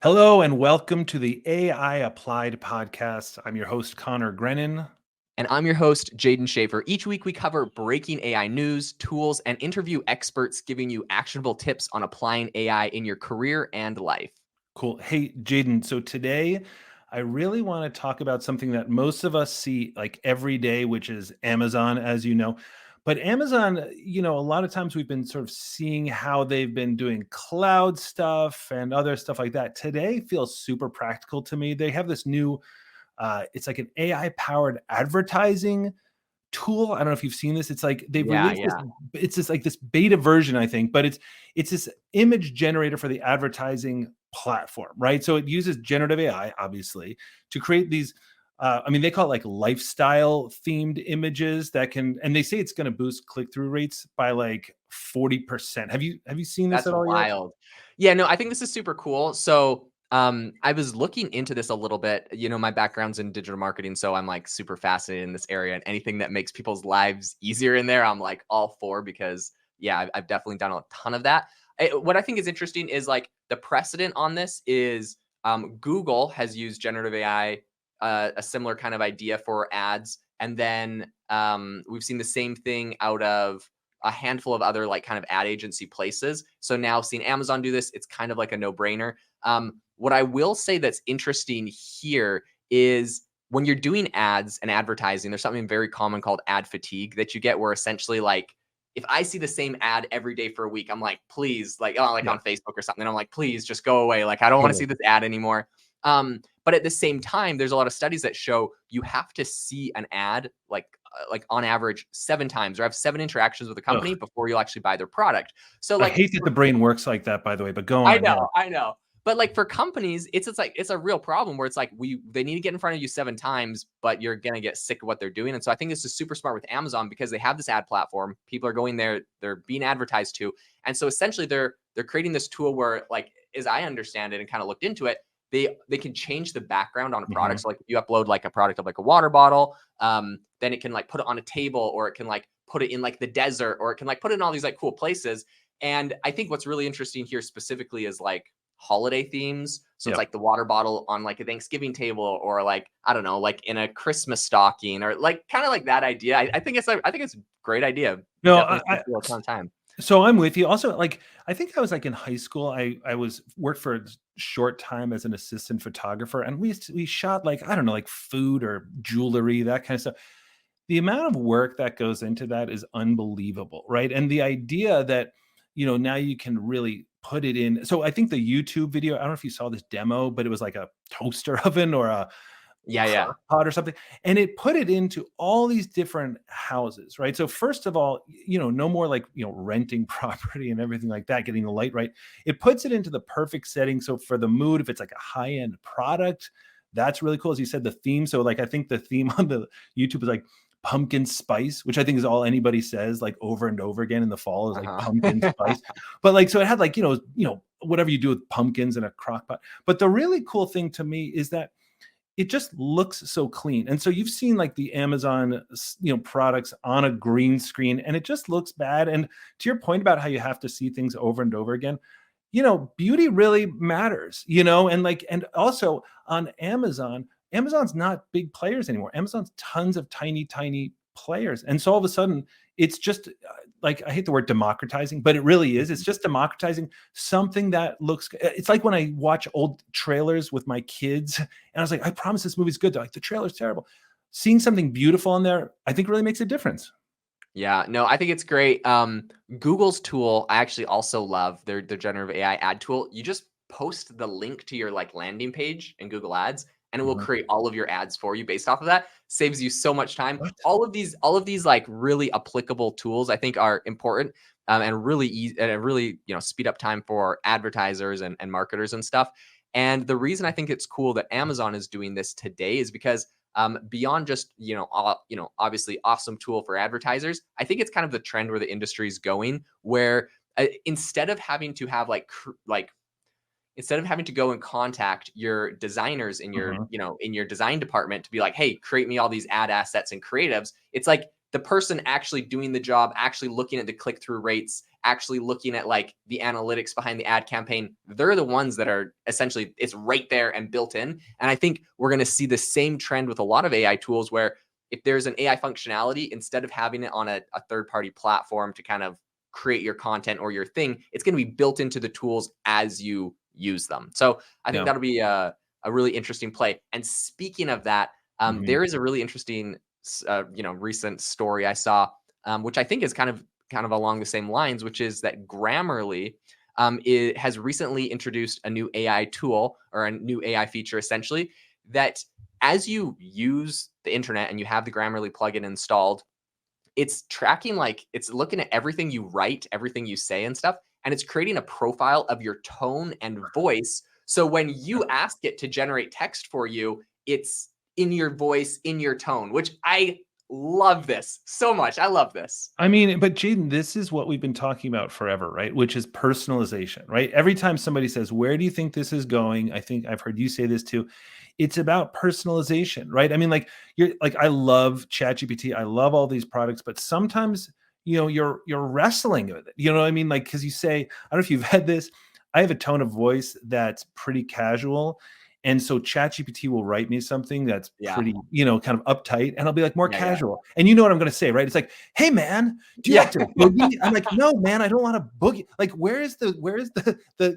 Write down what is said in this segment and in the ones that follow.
Hello and welcome to the AI Applied podcast. I'm your host, Connor Grennan. And I'm your host, Jaden Schaefer. Each week, we cover breaking AI news, tools, and interview experts giving you actionable tips on applying AI in your career and life. Cool. Hey, Jaden. So today, I really want to talk about something that most of us see like every day, which is Amazon, as you know. But Amazon, a lot of times we've been sort of seeing how they've been doing cloud stuff and other stuff like that. Today feels super practical to me. They have this new, it's like an AI powered advertising tool. I don't know if you've seen this. It's like they've Yeah, released this. yeah. It's just like this beta version, I think, but it's this image generator for the advertising platform, right? So it uses generative AI, obviously, to create these. They call it like lifestyle themed images that can, and they say it's going to boost click through rates by like 40%. Have you seen this That's at all yet? wild. Yeah, no, I think this is super cool. So, I was looking into this a little bit. My background's in digital marketing, so I'm like super fascinated in this area, and anything that makes people's lives easier in there, I'm like all for because yeah, I've definitely done a ton of that. What I think is interesting is like the precedent on this is Google has used generative AI, a similar kind of idea for ads, and then we've seen the same thing out of a handful of other like kind of ad agency places. So now seeing Amazon do this, it's kind of like a no-brainer. What I will say that's interesting here is when you're doing ads and advertising, there's something very common called ad fatigue that you get where essentially like if I see the same ad every day for a week, I'm like, please, like Yeah, on Facebook or something, I'm like, please just go away. Like, I don't want to totally. see this ad anymore. But at the same time, there's a lot of studies that show you have to see an ad like on average 7 times or have 7 interactions with a company Ugh, before you'll actually buy their product. So I like hate that the brain works like that, by the way. But go I on. Yeah. know, I know. But like for companies, it's like it's a real problem where it's like they need to get in front of you 7 times, but you're gonna get sick of what they're doing. And so I think this is super smart with Amazon because they have this ad platform. People are going there, they're being advertised to. And so essentially they're creating this tool where, like, as I understand it and kind of looked into it, they can change the background on a product. Mhm. So like if you upload like a product of like a water bottle, then it can like put it on a table, or it can like put it in like the desert, or it can like put it in all these like cool places. And I think what's really interesting here specifically is like holiday themes. So it's Yep. like the water bottle on like a Thanksgiving table, or like, I don't know, like in a Christmas stocking, or like kind of like that idea. I think it's a great idea. No, Definitely saves you a ton of time. so I'm with you. Also, like I think I was like in high school. I was worked for a short time as an assistant photographer, and we shot like I don't know, like food or jewelry, that kind of stuff. The amount of work that goes into that is unbelievable, right? And the idea that now you can really put it in. So I think the YouTube video. I don't know if you saw this demo, but it was like a toaster oven or a Yeah, yeah. crock pot or something, and it put it into all these different houses, right? So first of all, no more like renting property and everything like that, getting the light right. It puts it into the perfect setting. So for the mood, if it's like a high-end product, that's really cool. As you said, the theme. So like I think the theme on the YouTube is like pumpkin spice, which I think is all anybody says like over and over again in the fall is like pumpkin Uh-huh. spice. But like so it had like, whatever you do with pumpkins in a crock pot. But the really cool thing to me is that it just looks so clean. And so you've seen like the Amazon, products on a green screen, and it just looks bad. And to your point about how you have to see things over and over again, beauty really matters, and also on Amazon, Amazon's not big players anymore. Amazon's tons of tiny, tiny players. And so all of a sudden, it's just like, I hate the word democratizing, but it really is. It's just democratizing something that looks, it's like when I watch old trailers with my kids and I was like, I promise this movie's good. They're like, the trailer's terrible. Seeing something beautiful in there, I think really makes a difference. Yeah, no, I think it's great. Google's tool, I actually also love their generative AI ad tool. You just post the link to your like landing page in Google Ads, and it will Mhm. create all of your ads for you based off of that. Saves you so much time. What? All of these like really applicable tools, I think, are important, and really easy and really speed up time for advertisers and marketers and stuff. And the reason I think it's cool that Amazon is doing this today is because beyond just obviously awesome tool for advertisers, I think it's kind of the trend where the industry is going, where instead of having to have instead of having to go and contact your designers in your Mhm. in your design department to be like, hey, create me all these ad assets and creatives, it's like the person actually doing the job, actually looking at the click-through rates, actually looking at like the analytics behind the ad campaign, they're the ones that are essentially, it's right there and built in. And I think we're going to see the same trend with a lot of AI tools where if there's an AI functionality, instead of having it on a third-party platform to kind of create your content or your thing, it's going to be built into the tools as you use them. So I think Yeah. that'll be a really interesting play. And speaking of that, Mhm. there is a really interesting, recent story I saw, which I think is kind of along the same lines, which is that Grammarly it has recently introduced a new AI tool or a new AI feature, essentially, that as you use the internet and you have the Grammarly plugin installed, it's tracking, like it's looking at everything you write, everything you say and stuff, and it's creating a profile of your tone and voice. So when you ask it to generate text for you, it's in your voice, in your tone, which I love this so much. I love this. I mean, but Jaden, this is what we've been talking about forever, right? Which is personalization, right? Every time somebody says, "Where do you think this is going?" I think I've heard you say this too. It's about personalization, right? I mean, like you're like, I love ChatGPT, I love all these products, but sometimes you're wrestling with it. You know what I mean? Like, because you say, I don't know if you've had this. I have a tone of voice that's pretty casual. And so ChatGPT will write me something that's Yeah. pretty, kind of uptight, and I'll be like more Yeah. Yeah. casual. And you know what I'm going to say, right? It's like, "Hey man, do you Yeah. like to boogie?" I'm like, "No, man, I don't want to boogie." Like, where is the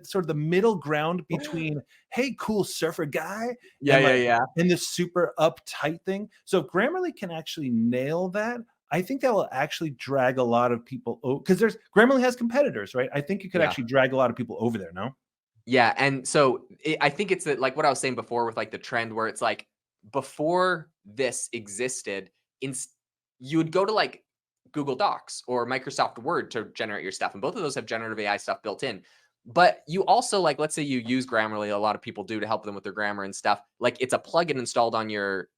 sort of the middle ground between, "Hey, cool surfer guy," Yeah. and like Yeah. Yeah. and this super uptight thing? So if Grammarly can actually nail that, I think that will actually drag a lot of people because there's Grammarly has competitors, right? I think it could Yeah. actually drag a lot of people over there. No? Yeah, and so I think it's that, like what I was saying before with like the trend where it's like before this existed, in you would go to like Google Docs or Microsoft Word to generate your stuff, and both of those have generative AI stuff built in. But you also, like, let's say you use Grammarly, a lot of people do, to help them with their grammar and stuff. Like it's a plugin installed on your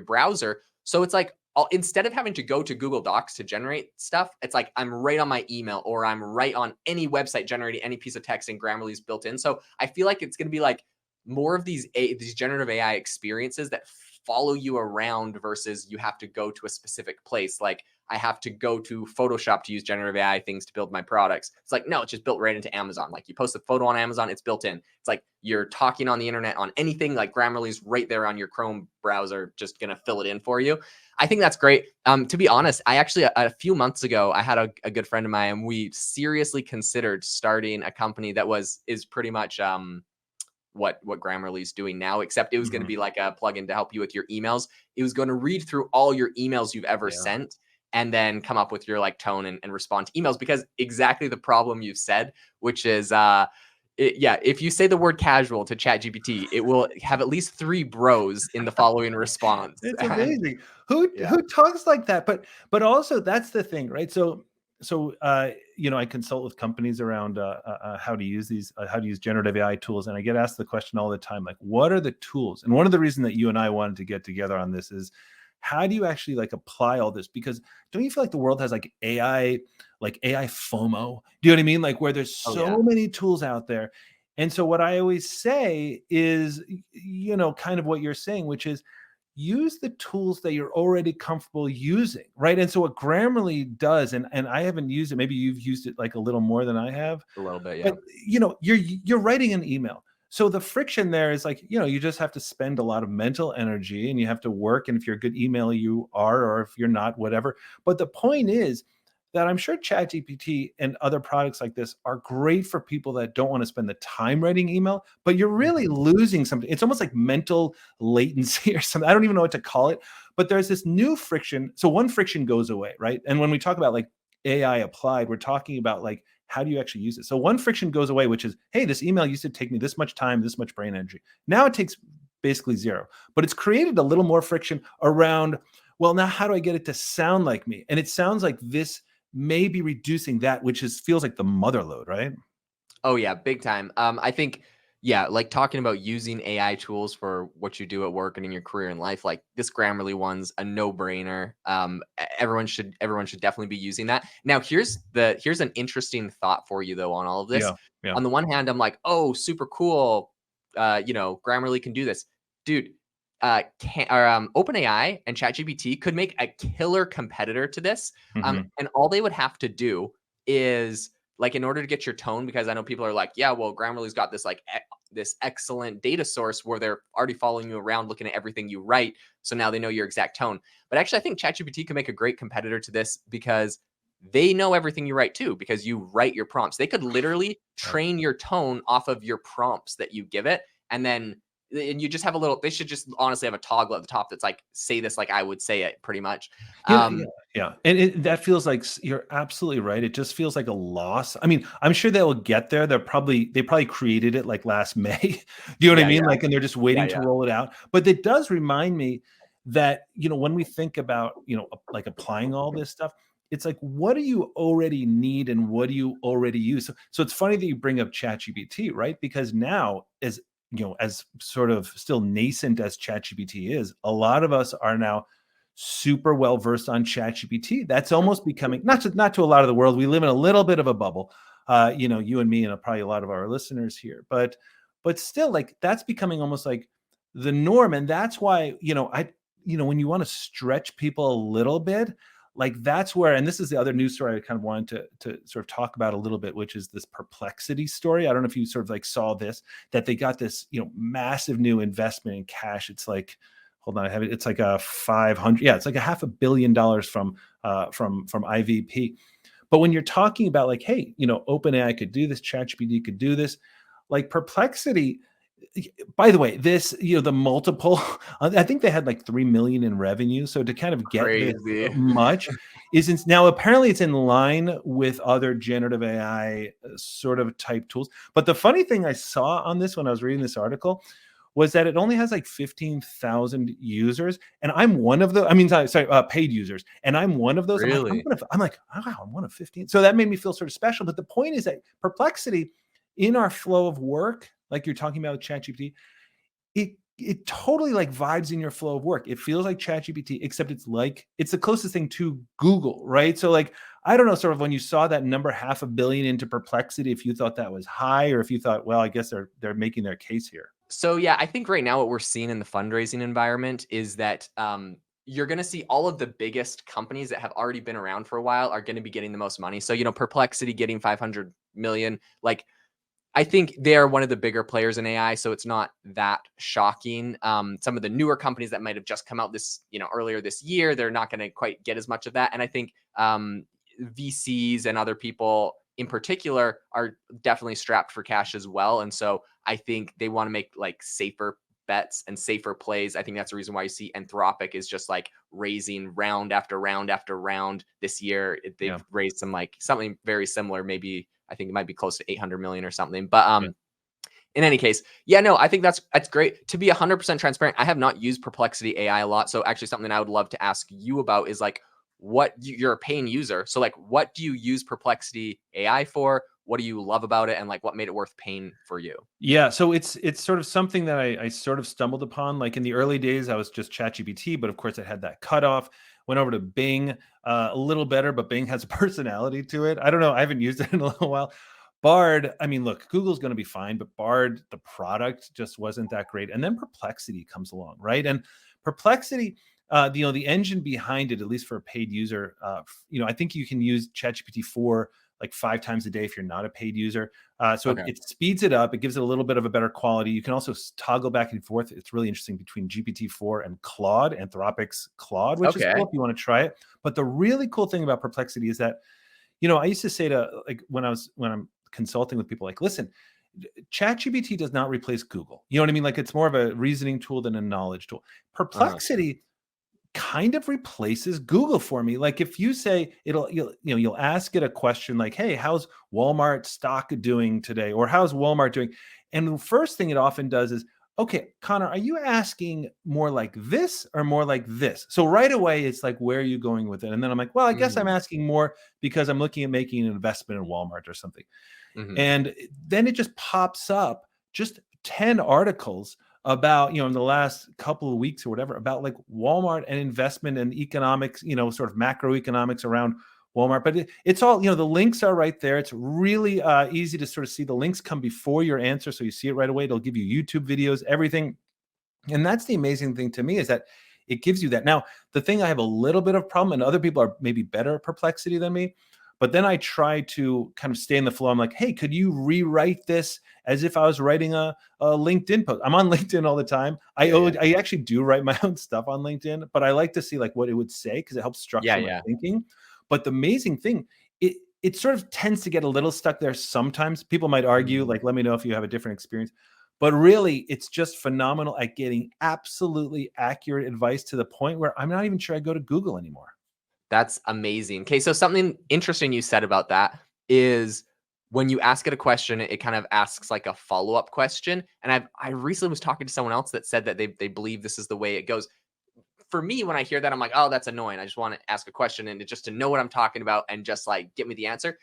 browser, so it's like instead of having to go to Google Docs to generate stuff, it's like I'm right on my email or I'm right on any website generating any piece of text, and Grammarly's built in. So I feel like it's going to be like more of these generative AI experiences that follow you around versus you have to go to a specific place. Like I have to go to Photoshop to use generative AI things to build my products. It's like, no, it's just built right into Amazon. Like you post a photo on Amazon, it's built in. It's like you're talking on the internet on anything, like Grammarly's right there on your Chrome browser, just going to fill it in for you. I think that's great. To be honest, I actually, a few months ago, I had a good friend of mine, and we seriously considered starting a company that is pretty much what Grammarly's doing now, except it was going to Mhm. be like a plugin to help you with your emails. It was going to read through all your emails you've ever Yeah. sent and then come up with your like tone and respond to emails, because exactly the problem you've said, which is if you say the word casual to ChatGPT, it will have at least 3 bros in the following response. It's And amazing. Who yeah. who talks like that? But also that's the thing, right? So I consult with companies around how to use how to use generative AI tools, and I get asked the question all the time, like, what are the tools? And one of the reasons that you and I wanted to get together on this is, how do you actually like apply all this? Because don't you feel like the world has like AI FOMO? Do you know what I mean? Like where there's Oh yeah. so many tools out there. And so what I always say is, kind of what you're saying, which is use the tools that you're already comfortable using, right? And so what Grammarly does, and I haven't used it, maybe you've used it like a little more than I have, A little bit, but yeah. you're writing an email. So the friction there is like, you just have to spend a lot of mental energy and you have to work. And if you're a good emailer, you are, or if you're not, whatever. But the point is that I'm sure ChatGPT and other products like this are great for people that don't want to spend the time writing email, but you're really Mhm. losing something. It's almost like mental latency or something. I don't even know what to call it, but there's this new friction. So one friction goes away, right? And when we talk about like AI applied, we're talking about like, how do you actually use it? So one friction goes away, which is, hey, this email used to take me this much time, this much brain energy. Now it takes basically zero, but it's created a little more friction around, well, now how do I get it to sound like me? And it sounds like this may be reducing that, which feels like the mother load, right? Oh yeah, big time. I think, yeah, like talking about using AI tools for what you do at work and in your career and life, like this Grammarly one's a no-brainer. Everyone should definitely be using that. Now, here's an interesting thought for you though on all of this. Yeah. Yeah. On the one hand, I'm like, oh, super cool. Grammarly can do this, dude. OpenAI and ChatGPT could make a killer competitor to this. Mhm. And all they would have to do is, like, in order to get your tone, because I know people are like, yeah, well, Grammarly's got this like this excellent data source where they're already following you around, looking at everything you write, so now they know your exact tone. But actually, I think ChatGPT can make a great competitor to this because they know everything you write too, because you write your prompts. They could literally Right. train your tone off of your prompts that you give it, and you just have a little, they should just honestly have a toggle at the top that's like, say this like I would say it, pretty much. Yeah, yeah, and that feels like you're absolutely right. It just feels like a loss. I mean, I'm sure they'll get there. They probably created it like last May. Do you know what I Yeah, mean? yeah, Like, and they're just yeah, waiting to yeah. roll it out. But it does remind me that, when we think about, like applying all this stuff, it's like, what do you already need and what do you already use? So it's funny that you bring up ChatGPT, right? Because now, as sort of still nascent as ChatGPT is, a lot of us are now super well versed on ChatGPT. That's almost becoming, not to a lot of the world. We live in a little bit of a bubble. You and me and probably a lot of our listeners here, but still, like, that's becoming almost like the norm. And that's why, when you want to stretch people a little bit, like, that's where, and this is the other news story I kind of wanted to sort of talk about a little bit, which is this Perplexity story. I don't know if you sort of like saw this, that they got this, massive new investment in cash. It's like, hold on, I have it. It's like a 500. Yeah, it's like a $500 million from IVP. But when you're talking about like, hey, OpenAI could do this, ChatGPT could do this, like Perplexity. By the way, this, the multiple, I think they had like 3 million in revenue. So to kind of get this Crazy. much isn't, now apparently it's in line with other generative AI sort of type tools. But the funny thing I saw on this when I was reading this article was that it only has like 15,000 users, and I'm one of the. I mean, sorry, paid users, and I'm one of those. I'm like, Really? wow, I'm one of 15. So that made me feel sort of special. But the point is that Perplexity, in our flow of work, like you're talking about with ChatGPT, it totally like vibes in your flow of work. It feels like ChatGPT, except it's the closest thing to Google, right? So like, I don't know, sort of when you saw that number, 500 million into Perplexity, if you thought that was high, or if you thought, well, I guess they're making their case here. So yeah, I think right now what we're seeing in the fundraising environment is that you're going to see all of the biggest companies that have already been around for a while are going to be getting the most money. So, Perplexity getting 500 million, like, I think they are one of the bigger players in AI, so it's not that shocking. Some of the newer companies that might have just come out earlier this year, they're not going to quite get as much of that. And I think VCs and other people in particular are definitely strapped for cash as well. And so I think they want to make like safer bets and safer plays. I think that's the reason why you see Anthropic is just like raising round after round after round this year. They've Yeah. raised something very similar. Maybe I think it might be close to 800 million or something. But Yeah. in any case, yeah, no, I think that's great. To be 100% transparent, I have not used Perplexity AI a lot. So actually something I would love to ask you about is like, you're a paying user. So like, what do you use Perplexity AI for? What do you love about it? And like, what made it worth paying for you? Yeah, so it's sort of something that I sort of stumbled upon. Like in the early days, I was just ChatGPT, but of course it had that cutoff. Went over to Bing, a little better, but Bing has a personality to it. I don't know. I haven't used it in a little while. Bard, I mean, look, Google's going to be fine, but Bard, the product, just wasn't that great. And then Perplexity comes along, right? And Perplexity, the engine behind it, at least for a paid user, I think you can use ChatGPT 4 like 5 times a day if you're not a paid user. So Okay. it speeds it up. It gives it a little bit of a better quality. You can also toggle back and forth. It's really interesting between GPT-4 and Claude, Anthropic's Claude, which is Okay. cool if you want to try it. But the really cool thing about Perplexity is that, I used to say to, like, when I'm consulting with people, like, listen, ChatGPT does not replace Google. You know what I mean? Like, it's more of a reasoning tool than a knowledge tool. Uh-huh. Perplexity kind of replaces Google for me. Like, if you say you'll ask it a question like, hey, how's Walmart stock doing today? Or how's Walmart doing? And the first thing it often does is, okay, Connor, are you asking more like this or more like this? So right away, it's like, where are you going with it? And then I'm like, well, I guess I'm Mm-hmm. asking more because I'm looking at making an investment in Walmart or something. Mm-hmm. And then it just pops up just 10 articles about, in the last couple of weeks or whatever, about like Walmart and investment and economics, sort of macroeconomics around Walmart. But it's all, the links are right there. It's really easy to sort of see. The links come before your answer. So you see it right away. It'll give you YouTube videos, everything. And that's the amazing thing to me, is that it gives you that. Now, the thing I have a little bit of problem, and other people are maybe better at Perplexity than me, but then I try to kind of stay in the flow. I'm like, hey, could you rewrite this as if I was writing a LinkedIn post? I'm on LinkedIn all the time. Yeah, yeah. I actually do write my own stuff on LinkedIn, but I like to see like what it would say, because it helps Yeah, structure my yeah. thinking. But the amazing thing, it sort of tends to get a little stuck there sometimes. People might argue, Mm. like, let me know if you have a different experience. But really, it's just phenomenal at getting absolutely accurate advice to the point where I'm not even sure I go to Google anymore. That's amazing. Okay, so something interesting you said about that is when you ask it a question, it kind of asks like a follow-up question. And I recently was talking to someone else that said that they believe this is the way it goes. For me, when I hear that, I'm like, oh, that's annoying. I just want to ask a question and just to know what I'm talking about and just like get me the answer.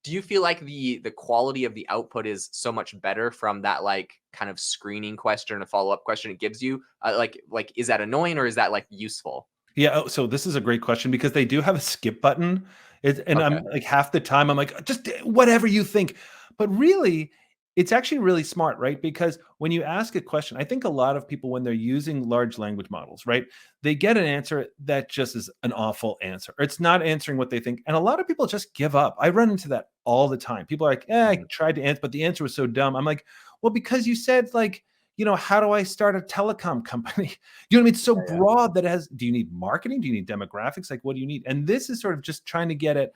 Do you feel like the quality of the output is so much better from that like kind of screening question, a follow-up question it gives you? Like is that annoying or is that like useful? Yeah, oh, so this is a great question, because they do have a skip button. And Okay. I'm like, half the time I'm like, just whatever you think. But really, it's actually really smart, right? Because when you ask a question, I think a lot of people, when they're using large language models, right, they get an answer that just is an awful answer. Or it's not answering what they think. And a lot of people just give up. I run into that all the time. People are like, I Mhm. tried to answer, but the answer was so dumb. I'm like, well, because you said, like, how do I start a telecom company? You know what I mean? It's so Yeah, yeah. broad that it has, do you need marketing? Do you need demographics? Like, what do you need? And this is sort of just trying to get at,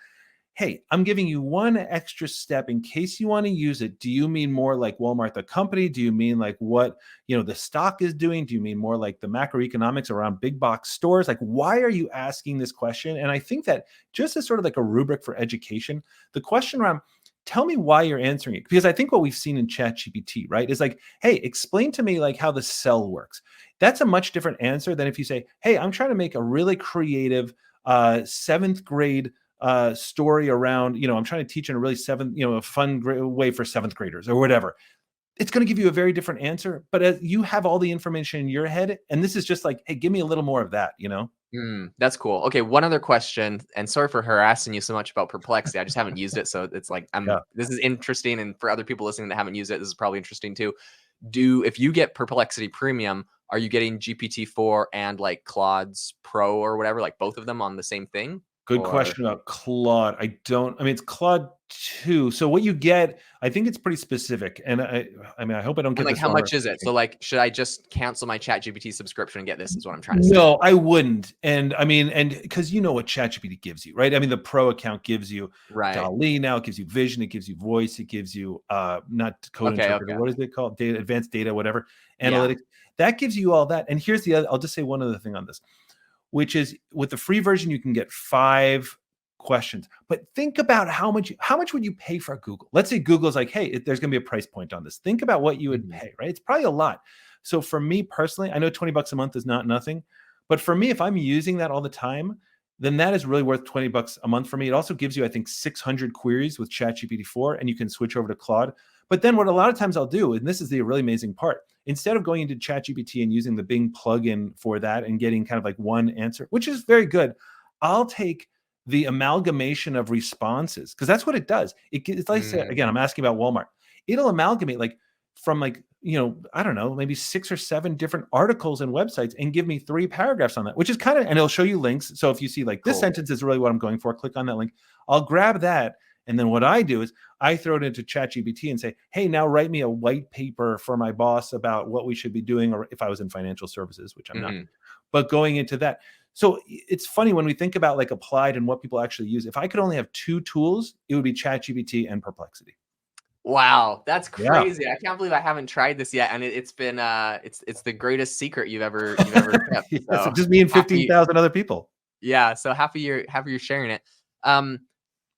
hey, I'm giving you one extra step in case you want to use it. Do you mean more like Walmart, the company? Do you mean like what, the stock is doing? Do you mean more like the macroeconomics around big box stores? Like, why are you asking this question? And I think that just as sort of like a rubric for education, the question around, tell me why you're answering it. Because I think what we've seen in ChatGPT, right, is like, hey, explain to me like how the cell works. That's a much different answer than if you say, hey, I'm trying to make a really creative seventh grade story around, I'm trying to teach in a really a fun way for seventh graders or whatever. It's going to give you a very different answer, but as you have all the information in your head, and this is just like, hey, give me a little more of that. That's cool. Okay, one other question, and sorry for harassing you so much about Perplexity. I just haven't used it, so it's like Yeah. this is interesting, and for other people listening that haven't used it, this is probably interesting too. If you get Perplexity Premium, are you getting GPT-4 and like Claude's Pro or whatever, like both of them on the same thing? Good Or question about Claude. I mean, it's Claude 2. So what you get, I think it's pretty specific. And I mean, I hope I don't and get like this how wrong. much is it? So like, should I just cancel my ChatGPT subscription and get this? Is what I'm trying to say. No, I wouldn't. And I mean, and because you know what ChatGPT gives you, right? I mean, the pro account gives you Right. DALL-E now, it gives you vision, it gives you voice, it gives you not code Okay. interpreter. Okay. What is it called? Data, advanced data, whatever, Yeah. analytics. That gives you all that. And here's the other, I'll just say one other thing on this, which is with the free version, you can get 5 questions. But think about how much would you pay for Google? Let's say Google's like, hey, there's going to be a price point on this. Think about what you would Mhm. pay, right? It's probably a lot. So for me personally, I know $20 a month is not nothing, but for me, if I'm using that all the time, then that is really worth $20 a month for me. It also gives you, I think, 600 queries with ChatGPT 4, and you can switch over to Claude. But then what a lot of times I'll do, and this is the really amazing part, instead of going into ChatGPT and using the Bing plugin for that and getting kind of like one answer, which is very good, I'll take the amalgamation of responses, because that's what it does. It's like, say, Mm. again, I'm asking about Walmart. It'll amalgamate like from like, I don't know, maybe 6 or 7 different articles and websites and give me 3 paragraphs on that, which is kind of, and it'll show you links. So if you see like this Cool. sentence is really what I'm going for, click on that link. I'll grab that. And then what I do is I throw it into ChatGPT and say, hey, now write me a white paper for my boss about what we should be doing, or if I was in financial services, which I'm not, Mhm. but going into that. So it's funny when we think about like applied and what people actually use. If I could only have 2 tools, it would be ChatGPT and Perplexity. Wow, that's Yeah. crazy. I can't believe I haven't tried this yet, and it's been it's the greatest secret you've ever kept. Yes, So just me and happy, 15,000 other people. yeah. So happy you're sharing it. Um,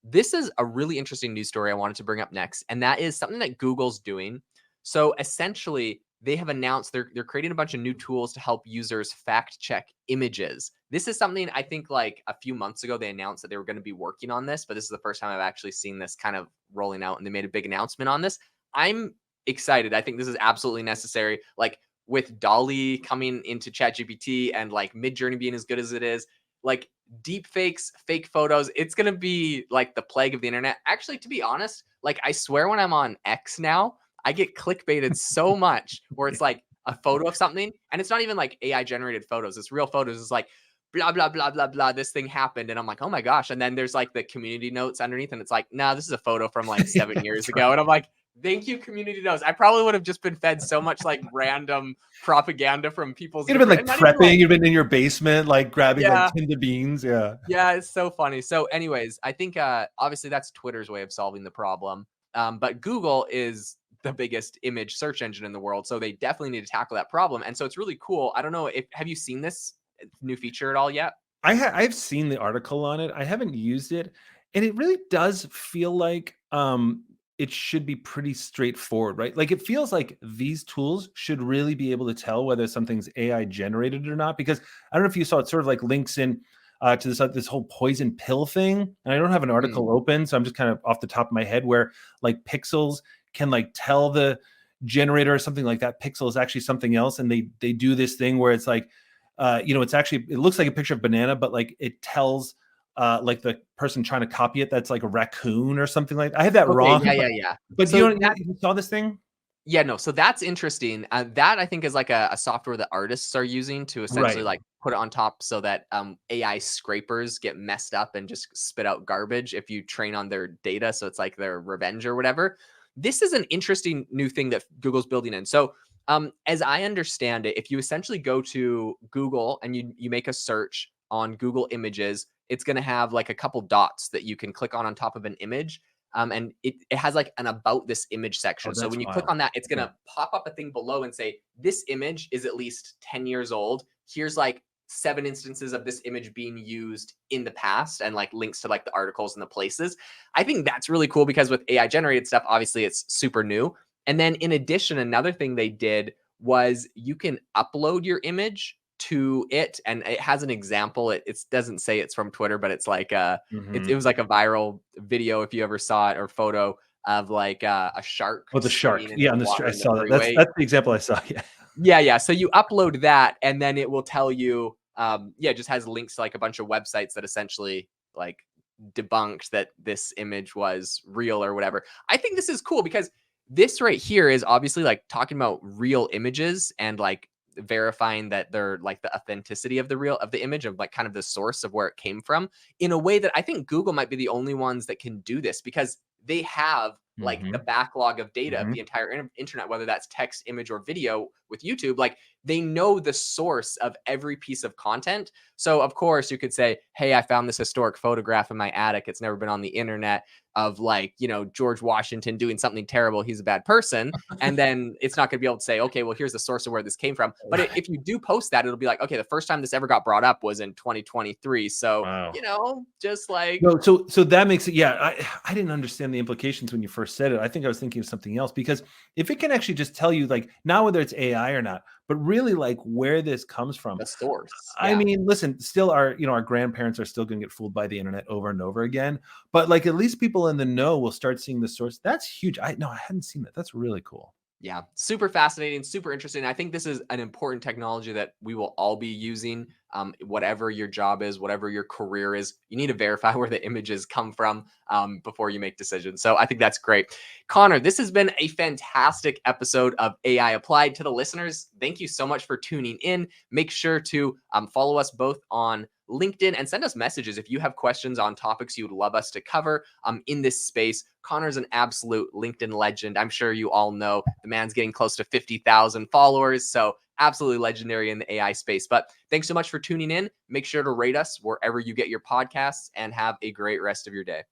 this is a really interesting news story I wanted to bring up next, and that is something that Google's doing. So essentially, they have announced they're creating a bunch of new tools to help users fact check images. This is something I think like a few months ago they announced that they were going to be working on this, but this is the first time I've actually seen this kind of rolling out, and they made a big announcement on this. I'm excited. I think this is absolutely necessary. Like with Dolly coming into ChatGPT and like Midjourney being as good as it is, like deep fakes, fake photos, it's gonna be like the plague of the internet. Actually, to be honest, like I swear when I'm on X now, I get clickbaited so much where it's like a photo of something, and it's not even like AI generated photos. It's real photos. It's like blah blah blah blah blah. This thing happened, and I'm like, oh my gosh. And then there's like the community notes underneath, and it's like, nah, this is a photo from like Yeah, 7 years that's ago. right. And I'm like, thank you, community notes. I probably would have just been fed so much like random propaganda from people's You'd have been different, like and not even prepping. like, You'd been in your basement, like grabbing like yeah. tinned beans. Yeah. Yeah, it's so funny. So, anyways, I think obviously that's Twitter's way of solving the problem. But Google is the biggest image search engine in the world, so they definitely need to tackle that problem. And so it's really cool. I don't know if have you seen this new feature at all yet? I've seen the article on it. I haven't used it, and it really does feel like it should be pretty straightforward, right? Like it feels like these tools should really be able to tell whether something's AI generated or not. Because I don't know if you saw it, sort of like links in to this whole poison pill thing. And I don't have an Mm. article open, so I'm just kind of off the top of my head where like pixels can like tell the generator or something like that pixel is actually something else, and they do this thing where it's like it's actually, it looks like a picture of banana, but like it tells like the person trying to copy it that's like a raccoon or something like that. I have that Okay, wrong, yeah, yeah, yeah. but So that you saw this thing? Yeah, no, so that's interesting. That I think is like a software that artists are using to essentially Right. like put it on top so that AI scrapers get messed up and just spit out garbage if you train on their data. So it's like their revenge or whatever. This is an interesting new thing that Google's building in. So as I understand it, if you essentially go to Google and you make a search on Google Images, it's going to have like a couple dots that you can click on top of an image, and it has like an about this image Oh, section. So that's when you click wild. on that, it's Okay. gonna pop up a thing below and say, this image is at least 10 years old. Here's like 7 instances of this image being used in the past, and like links to like the articles and the places. I think that's really cool because with AI generated stuff, obviously it's super new. And then in addition, another thing they did was you can upload your image to it, and it has an example. It doesn't say it's from Twitter, but it's like it Mhm. was like a viral video if you ever saw it, or photo of like a shark Oh, the swimming shark. in Yeah, the on the water I in the saw that. freeway. That's the example I saw. Yeah. Yeah, yeah. So you upload that, and then it will tell you, yeah, it just has links to like a bunch of websites that essentially like debunked that this image was real or whatever. I think this is cool because this right here is obviously like talking about real images and like verifying that they're like the authenticity of the image, of like kind of the source of where it came from, in a way that I think Google might be the only ones that can do this because they have like the Mhm. backlog of data of the Mhm. entire internet, whether that's text, image, or video with YouTube. Like they know the source of every piece of content. So of course you could say, hey, I found this historic photograph in my attic. It's never been on the internet, of like, George Washington doing something terrible. He's a bad person. And then it's not going to be able to say, okay, well, here's the source of where this came from. But Right. if you do post that, it'll be like, okay, the first time this ever got brought up was in 2023. So, Wow. just like No, so that makes it, yeah, I didn't understand the implications when you first said it. I think I was thinking of something else, because if it can actually just tell you like now whether it's AI or not, but really like where this comes from. the source. I Yeah. mean, listen, still our grandparents are still going to get fooled by the internet over and over again, but like at least people in the know will start seeing the source. That's huge. I hadn't seen that. That's really cool. Yeah, super fascinating, super interesting. I think this is an important technology that we will all be using. Whatever your job is, whatever your career is, you need to verify where the images come from before you make decisions. So I think that's great. Connor, this has been a fantastic episode of AI Applied. To the listeners, thank you so much for tuning in. Make sure to follow us both on LinkedIn and send us messages if you have questions on topics you would love us to cover in this space. Connor's an absolute LinkedIn legend. I'm sure you all know the man's getting close to 50,000 followers. So absolutely legendary in the AI space. But thanks so much for tuning in. Make sure to rate us wherever you get your podcasts, and have a great rest of your day.